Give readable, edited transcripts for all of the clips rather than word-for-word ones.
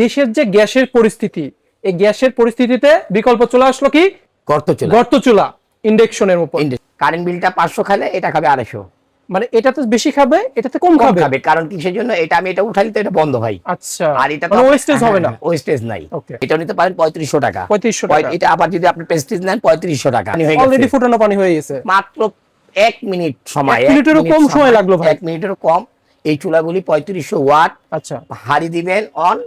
দেশের যে গ্যাসের পরিস্থিতি, এই গ্যাসের পরিস্থিতিতে বিকল্প চলে আসলো কি? গর্ত চুলা ইন্ডাকশনের উপর। কারেন্ট বিলটা 500 খালে এটা খাবে 250। মানে এটাতে বেশি খাবে, এটাতে কম খাবে। কারণ কিসের জন্য? এটা আমি এটা উঠাইলে তো এটা বন্ধ ভাই। আচ্ছা, আর এটা মানে ওয়েস্টেজ হবে না। ওয়েস্টেজ নাই। ওকে, এটা নিতে পারেন 3500 টাকা। 3500 টাকা। এটা আবার যদি আপনি প্রেস্টিজ নেন 3500 টাকা। অলরেডি ফুটানো পানি হয়ে গেছে। মাত্র 1 মিনিট সময়। 1 মিনিটেরও কম সময় লাগলো ভাই। 1 মিনিটেরও কম। এই চুলাগুলি 3500 ওয়াট। আচ্ছা, হাড়ি দিবেন অন,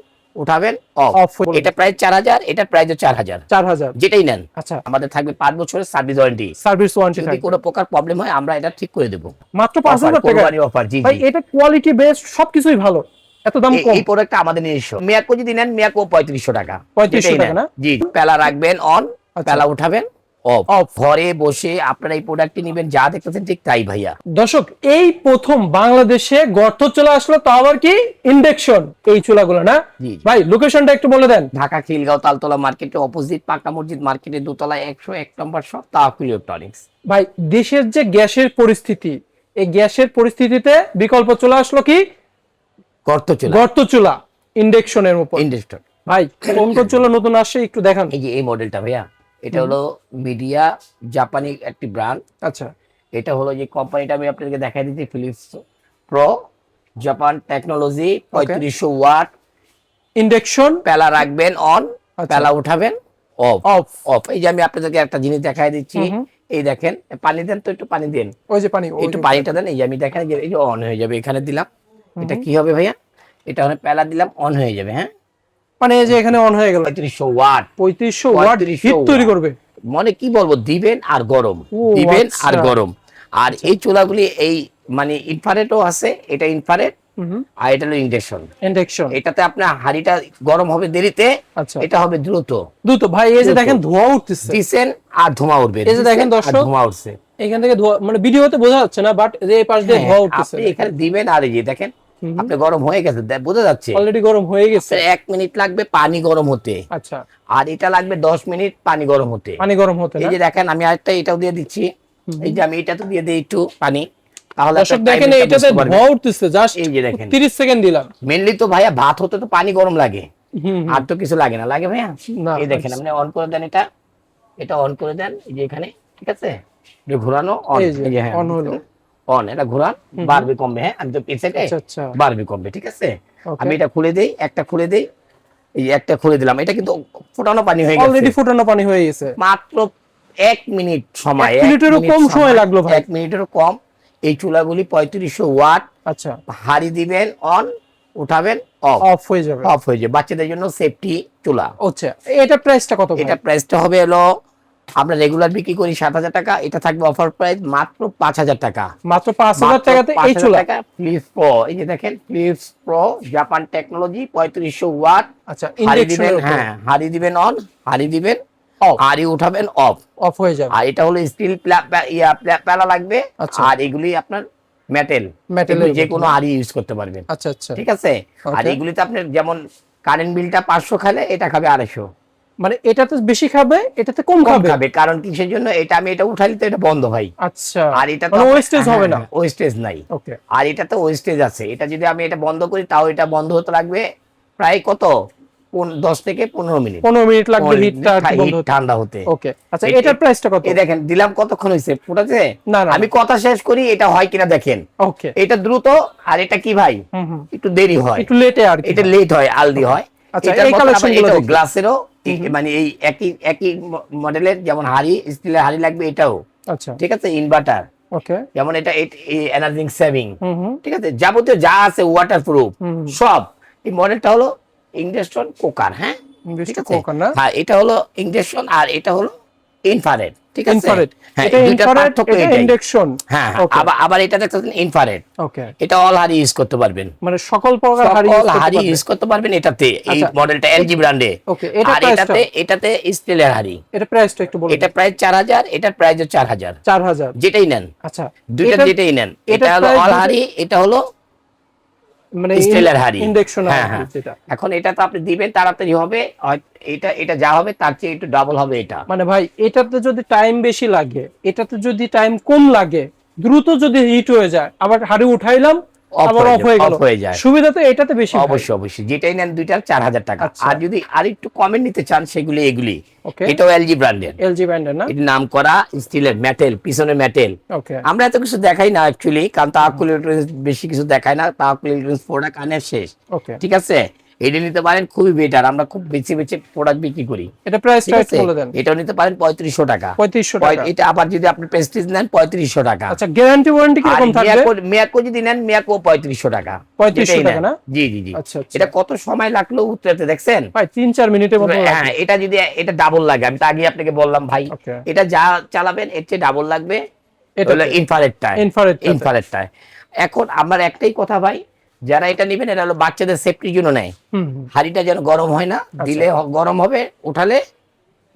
উঠাবেন অফ। অফ। এটা প্রাইস 4000, এটা প্রাইস 4000। 4000 যেটাই নেন। আচ্ছা, আমাদের থাকবে 5 বছরের সার্ভিস ওয়ারেন্টি। সার্ভিস ওয়ারেন্টি যদি থাকবে। কোনো প্রকার প্রবলেম হয় আমরা এটা ঠিক করে দেব। মাত্র 5000 টাকা কোরবানি অফার। জি ভাই, জি। এটা কোয়ালিটি বেস্ট, সবকিছুই ভালো, এত দাম কম। এই প্রোডাক্টটা আমাদের নিজস্ব। মিয়াকো যদি নেন, মিয়াকো 3500 টাকা। 3500 টাকা না? জি। পেলা রাখবেন অন, আচ্ছা। পেলা উঠাবেন অফ। অফ। ঘরে বসে আপনারা এই প্রোডাক্টটি নেবেন, যা দেখতেছেন ঠিক তাই ভাইয়া। দর্শক, এই প্রথম বাংলাদেশে গর্ত চলে আসলো, তাও আবার কি ইন্ডাকশন এই চুলাগুলো না? জি। ভাই লোকেশনটা একটু বলে দেন। ঢাকা খিলগাঁও তালতলা মার্কেটে অপোজিট পাকা মসজিদ মার্কেটের দোতলায় 101 নম্বর শপ তাওয়াক্কুল ইলেকট্রনিক্স। ভাই, দেশের যে গ্যাসের পরিস্থিতি, এই গ্যাসের পরিস্থিতিতে বিকল্প চলে আসলো কি? গর্ত চুলা ইন্ডাকশনের উপর। ইন্ডাকশন। ভাই, কোন কোন চুলা নতুন আসছে একটু দেখান। এই যে এই মডেলটা ভাইয়া, এটা হলো মিডিয়া জাপানি একটি ব্র্যান্ড। আচ্ছা, এটা হলো যে কোম্পানিটা আমি আপনাদেরকে দেখাই দিচ্ছি, Philips pro Japan technology. 3500 watt induction. পেলা রাখবেন অন, আচ্ছা। পেলা উঠাবেন অফ। অফ। অফ। এই যে আমি আপনাদেরকে একটা জিনিস দেখাই দিচ্ছি। এই দেখেন, পানি দেন তো, একটু পানি দেন। ওই যে পানি, একটু পানিটা দেন। এই যে আমি দেখেন, এই যে অন হয়ে যাবে, এখানে দিলাম। এটা কি হবে ভাইয়া? এটা হলো পেলা দিলাম, অন হয়ে যাবে। হ্যাঁ, মানে এই যে এখানে অন হয়ে গেল। 3500 ওয়াট। 3500 ওয়াট হিট তৈরি করবে। মানে কি বলবো, দিবেন আর গরম, ও, দিবেন আর আচ্ছা। গরম। আর এই চুলাগুলি এই মানে ইনফ্রারেডও আছে, এটা ইনফ্রারেড আর এটা হলো ইন্ডাকশন। এটাতে আপনার হাড়িটা গরম হবে দেরিতে, আচ্ছা, এটা হবে দ্রুত। ভাই এই যে দেখেন ধোঁয়া উঠতেছে, দিছেন আর ধোঁয়া উঠবে। এই যে দেখেন দর্শক, ধোঁয়া উঠছে এখান থেকে ধোঁয়া, মানে ভিডিওতে বোঝা যাচ্ছে না, বাট এই পাশ দিয়ে ধোঁয়া উঠতেছে। আপনি এখানে দিবেন আর এই যে দেখেন আপনি গরম হয়ে গেছে, বোঝা যাচ্ছে অলরেডি গরম হয়ে গেছে। 1 মিনিট লাগবে পানি গরম হতে। আচ্ছা, আর এটা লাগবে 10 মিনিট পানি গরম হতে। এই যে দেখেন, আমি আরেকটা এটাও দিয়ে দিচ্ছি। এই যে আমি এটা তো দিয়ে দিই একটু পানি, তাহলে দর্শক দেখেন এটাতে ধোঁয়া উঠতেছে, জাস্ট এই যে দেখেন 30 সেকেন্ড দিলাম। মেইনলি তো ভাইয়া ভাত হতে তো পানি গরম লাগে, আর তো কিছু লাগে না, লাগে ভাইয়া? না। এই দেখেন, আপনি অন করে দেন, এটা অন করে দেন। এই যে এখানে, ঠিক আছে, এটা ঘোরানো অন। এই যে হ্যাঁ, অন হলো। অন, এটা ঘোরান, বাড়বে কমবে। হ্যাঁ, আমি তো পিছনে বাড়বে কমবে, ঠিক আছে। আমি এটা খুলে দেই, একটা খুলে দেই। এই যে একটা খুলে দিলাম, এটা কিন্তু ফোটানো পানি হয়ে গেছে, অলরেডি ফুটানো পানি হয়ে গেছে। মাত্র 1 মিনিট সময়। 1 মিনিটেরও কম সময় লাগলো ভাই। 1 মিনিটেরও কম। এই চুলাগুলি 3500 ওয়াট। আচ্ছা, হাড়ি দিবেন অন, উঠাবেন অফ। অফ হয়ে যাবে। অফ হয়ে যাবে। বাচ্চাদের জন্য সেফটি চুলা। আচ্ছা, এটা প্রাইসটা কত ভাই? এটা প্রাইসটা হবে হলো, আমরা রেগুলার বিক্রি করি 7000 টাকা, এটা থাকবে অফার প্রাইস মাত্র 5000 টাকা। মাত্র 5000 টাকাতে এই চুলা। ফিলিপস প্রো, এই যে দেখেন Philips pro Japan technology 3500 watt. আচ্ছা, হাড়ি দিবেন, হ্যাঁ, হাড়ি দিবেন অন, হাড়ি দিবেন অফ, হাড়ি উঠাবেন অফ। অফ হয়ে যাবে। আর এটা হলো স্টিল প্যালা লাগবে। আর এগুলি আপনার মেটাল, যে কোনো হাড়ি ইউজ করতে পারবেন। আচ্ছা আচ্ছা, ঠিক আছে। আর এগুলিতে আপনার যেমন কারেন্ট বিলটা 500 খালে, এটা খাবে 250। মানে এটাতে বেশি খাবে, এটাতে কম খাবে। কারণ কিসের জন্য? এটা আমি এটা উঠাইলে তো এটা বন্ধ ভাই। আচ্ছা, আর এটা তো ওয়েস্টেজ হবে না। ওয়েস্টেজ নাই। ওকে। আর এটাতে ওয়েস্টেজ আছে। এটা যদি আমি এটা বন্ধ করি, তাও এটা বন্ধ হতে লাগবে প্রায় কত, 10 থেকে 15 মিনিট। 15 মিনিট লাগবে হিটটা বন্ধ হতে, ঠান্ডা হতে। ওকে। আচ্ছা, এটার প্রাইসটা কত? এই দেখেন দিলাম, কতক্ষণ হইছে ফুটাছে? না না, আমি কথা শেষ করি, এটা হয় কিনা দেখেন। ওকে। এটা দ্রুত, আর এটা কি ভাই, একটু দেরি হয়, একটু লেটে আর কি। এটা লেট হয়, আলদি হয়। আচ্ছা, এই কালেকশনগুলো দেখি। গ্লাসেরও মানে এই একই মডেলের, যেমন হাড়ি, স্টিলের হাড়ি লাগবে এটাও। আচ্ছা, ঠিক আছে। ইনভার্টার, ওকে, যেমন এটা এনার্জি সেভিং, ঠিক আছে। যাবতীয় যা আছে ওয়াটারপ্রুফ সব। এই মডেলটা হলো ইন্ডাকশন কুকার। হ্যাঁ, ঠিক আছে। হ্যাঁ, এটা হলো ইন্ডাকশন আর এটা হলো ইনফ্রারেড, ঠিক আছে। হ্যাঁ, দুইটা পার্থক্য এটাই। ইন্ডাকশন, হ্যাঁ, আবার এটা দেখতেছেন ইনফ্রারেড। ওকে, এটা অল হাড়ি ইউজ করতে পারবেন, মানে সকল প্রকার হাড়ি ইউজ করতে পারবেন এটাতে। এই মডেলটা এলজি ব্র্যান্ডে। ওকে, আর এটাতে স্টিলের হাড়ি। এটা প্রাইসটা একটু বলুন। এটা প্রাইস 4000, এটার প্রাইস 4000। 4000 যেটাই নেন। আচ্ছা, দুইটা যেটাই নেন। এটা হলো অল হাড়ি, এটা হলো মানে স্টিলের হাড়ি, ইন্ডাকশন। এখন এটা তো আপনি দিবেন, তাড়াতাড়ি হবে। এটা যা হবে তার চেয়ে একটু ডাবল হবে এটা। মানে ভাই, এটাতে যদি টাইম বেশি লাগে, এটাতে যদি টাইম কম লাগে, দ্রুত যদি হিট হয়ে যায়, আবার হাড়ি উঠাইলাম, আবার অফ হয়ে যায়। সুবিধা তো এটাতে বেশি। অবশ্যই যেটাই নেন দুইটার 4000 টাকা। আর যদি আর একটু কমে নিতে চান সেগুলি এগুলি, এটাও এলজি ব্র্যান্ডের। না, এর নাম করা স্টিলের, মেটাল, পিছনে মেটাল। আমরা এত কিছু দেখাই না অ্যাকচুয়ালি, কারণ তাওয়াক্কুল ইলেকট্রনিক্স বেশি কিছু দেখায় না। তাওয়াক্কুল ইলেকট্রনিক্স প্রোডাক্ট আনে শেষ, ঠিক আছে? এটা নিতে পারেন, খুবই বেটার। আমরা খুব বেশি প্রোডাক্ট বিক্রি করি। এটা প্রাইসটা একটু বলে দেন। এটাও নিতে পারেন 3500 টাকা। 3500 টাকা। এটা আবার যদি আপনি প্রেস্টিজ নেন 3500 টাকা। আচ্ছা, গ্যারান্টি ওয়ারেন্টি কি রকম থাকবে? মিয়াকো যদি নেন, মিয়াকো 3500 টাকা। 3500 টাকা না? জি। আচ্ছা, এটা কত সময় লাগলো উত্তরতে, দেখছেন ভাই? 3-4 মিনিটের মতো। হ্যাঁ, এটা যদি এটা ডাবল লাগে, আমি তো আগে আপনাকে বললাম ভাই, এটা যা চালাবেন এর চেয়ে ডাবল লাগবে। এটা হলো ইনফ্রারেডটা। এখন আমার একটাই কথা ভাই, যারা এটা নেবেন, এটা হলো বাচ্চাদের সেফটির জন্য নেয়। হাড়িটা যেন গরম হয় না, দিলে গরম হবে, উঠালে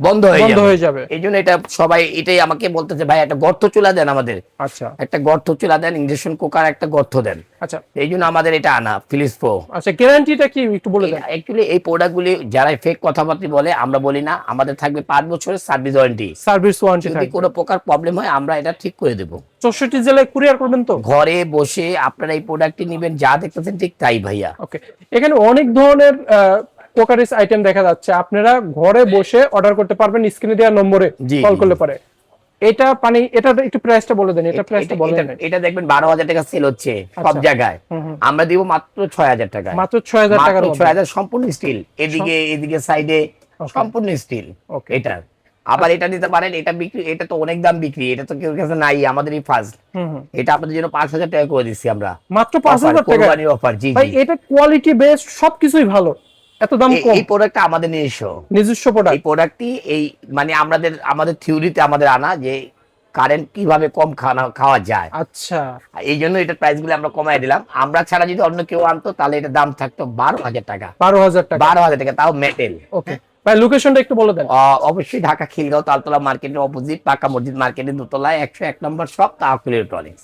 বন্ধ হয়ে যাবে। এই জন্য এটা সবাই এটাই আমাকে বলতেছে, ভাই একটা গর্ত চুলা দেন আমাদের। আচ্ছা, একটা গর্ত চুলা দেন, ইন্ডাকশন কুকার একটা গর্ত দেন। আচ্ছা, এই জন্য আমাদের এটা আনা ফিলিপস প্রো। আচ্ছা, গ্যারান্টিটা কি একটু বলে দেন? অ্যাকচুয়ালি এই প্রোডাক্টগুলি যারা ফেক কথাবার্তা বলে, আমরা বলি না, আমাদের থাকবে 5 বছরের সার্ভিস ওয়ারেন্টি। যদি কোনো প্রকার প্রবলেম হয় আমরা এটা ঠিক করে দেব। 64 জেলায় কুরিয়ার করবেন তো? ঘরে বসে আপনারা এই প্রোডাক্টটি নেবেন, যা দেখতেছেন ঠিক তাই ভাইয়া। ওকে, এখানে অনেক ধরনের কোকারিস আইটেম দেখা যাচ্ছে, আপনারা ঘরে বসে অর্ডার করতে পারবেন স্ক্রিনে দেওয়া নম্বরে কল করলে পারে। এটা এটা একটু প্রাইসটা বলে দেন। এটা প্রাইসটা বলেন। এটা দেখবেন 12000 টাকা সেল হচ্ছে সব জায়গায়, আমরা দিব মাত্র 6000 টাকা। মাত্র 6000 টাকার মধ্যে 6000 সম্পূর্ণ স্টিল, এদিকে সাইডে সম্পূর্ণ স্টিল। এটা আবার এটা নিতে পারেন, এটা বিক্রি, এটা তো অনেক দাম বিক্রি, এটা তো কেউ কাছে নাই, আমাদেরই ফার্স্ট। এটা আপনাদের জন্য 5000 টাকা করে দিচ্ছি আমরা, মাত্র 5000 টাকা কোরবানির অফার। জি ভাই, এটা কোয়ালিটি বেস্ট, সবকিছুই ভালো, এত দাম কম। এই প্রোডাক্টটা আমাদের নিজস্ব প্রোডাক্ট। এই প্রোডাক্টটি এই মানে আমাদের থিওরিতে আমাদের আনা, যে কারেন্ট কিভাবে কম খাওয়া যায়। আচ্ছা, এই জন্য এটার প্রাইস গুলো আমরা কমাই দিলাম। আমরা ছাড়া যদি অন্য কেউ আনতো তাহলে এটা দাম থাকতো 12000 টাকা। 12000 টাকা, তাও মেটেল। ওকে ভাই, লোকেশনটা একটু বলে দেন। অবশ্যই ঢাকা খিলগাঁও তালতলা মার্কেটের অপোজিট পাকা মসজিদ মার্কেটের দোতলায় 101 নম্বর শপ, তাওয়াক্কুল ইলেকট্রনিক্স।